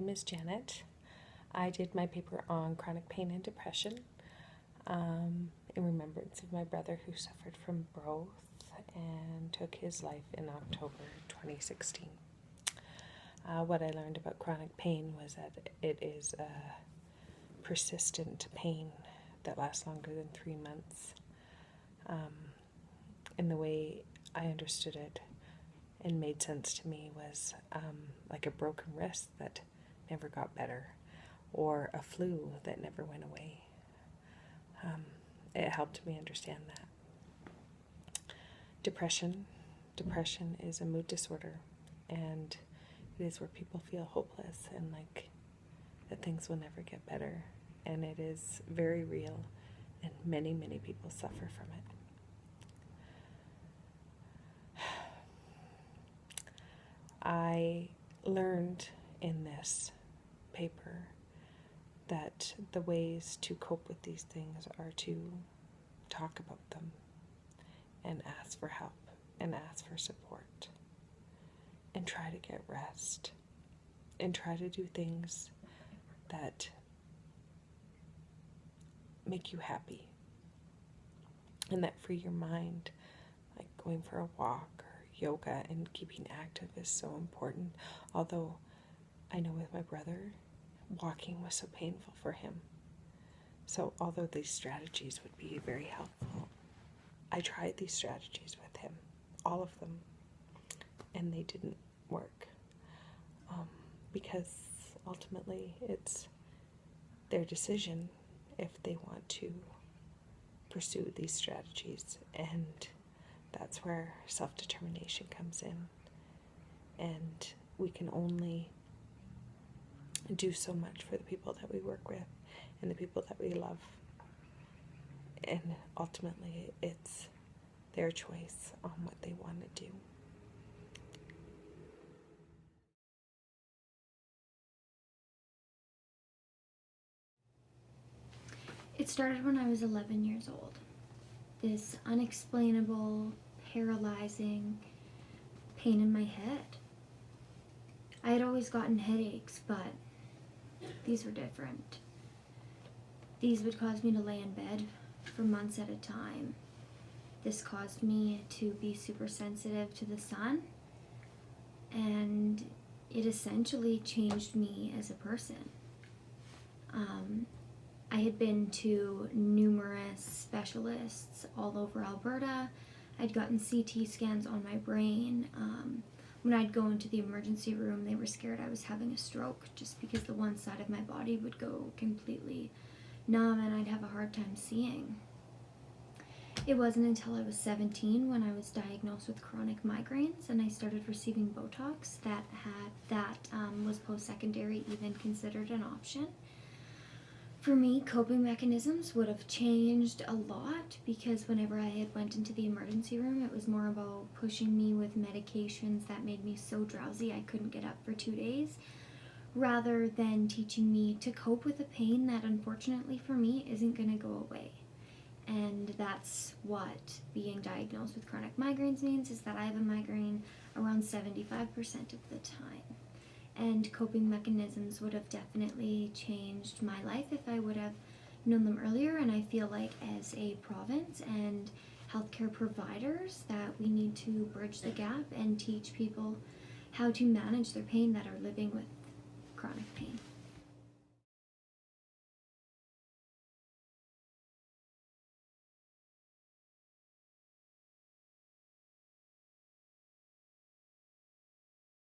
name is Janet. I did my paper on chronic pain and depression in remembrance of my brother who suffered from both and took his life in October 2016. What I learned about chronic pain was that it is a persistent pain that lasts longer than 3 months. And the way I understood it and made sense to me was like a broken wrist that never got better, or a flu that never went away. It helped me understand that. Depression is a mood disorder, and it is where people feel hopeless and like that things will never get better, and it is very real, and many people suffer from it. I learned in this paper that the ways to cope with these things are to talk about them and ask for help and ask for support and try to get rest and try to do things that make you happy and that free your mind, like going for a walk or yoga, and keeping active is so important. Although I know with my brother, walking was so painful for him. So although these strategies would be very helpful, I tried these strategies with him, all of them, and they didn't work. Because ultimately it's their decision if they want to pursue these strategies, and that's where self-determination comes in, and we can only do so much for the people that we work with and the people that we love, and ultimately it's their choice on what they want to do. It started when I was 11 years old. This unexplainable, paralyzing pain in my head. I had always gotten headaches, but these were different. These would cause me to lay in bed for months at a time. This caused me to be super sensitive to the sun, and it essentially changed me as a person. I had been to numerous specialists all over Alberta. I'd gotten CT scans on my brain. When I'd go into the emergency room, they were scared I was having a stroke just because the one side of my body would go completely numb and I'd have a hard time seeing. It wasn't until I was 17 when I was diagnosed with chronic migraines and I started receiving Botox that was post-secondary even considered an option. For me, coping mechanisms would have changed a lot, because whenever I had went into the emergency room, it was more about pushing me with medications that made me so drowsy I couldn't get up for 2 days, rather than teaching me to cope with a pain that unfortunately for me isn't going to go away. And that's what being diagnosed with chronic migraines means, is that I have a migraine around 75% of the time. And coping mechanisms would have definitely changed my life if I would have known them earlier. And I feel like as a province and healthcare providers that we need to bridge the gap and teach people how to manage their pain that are living with chronic pain.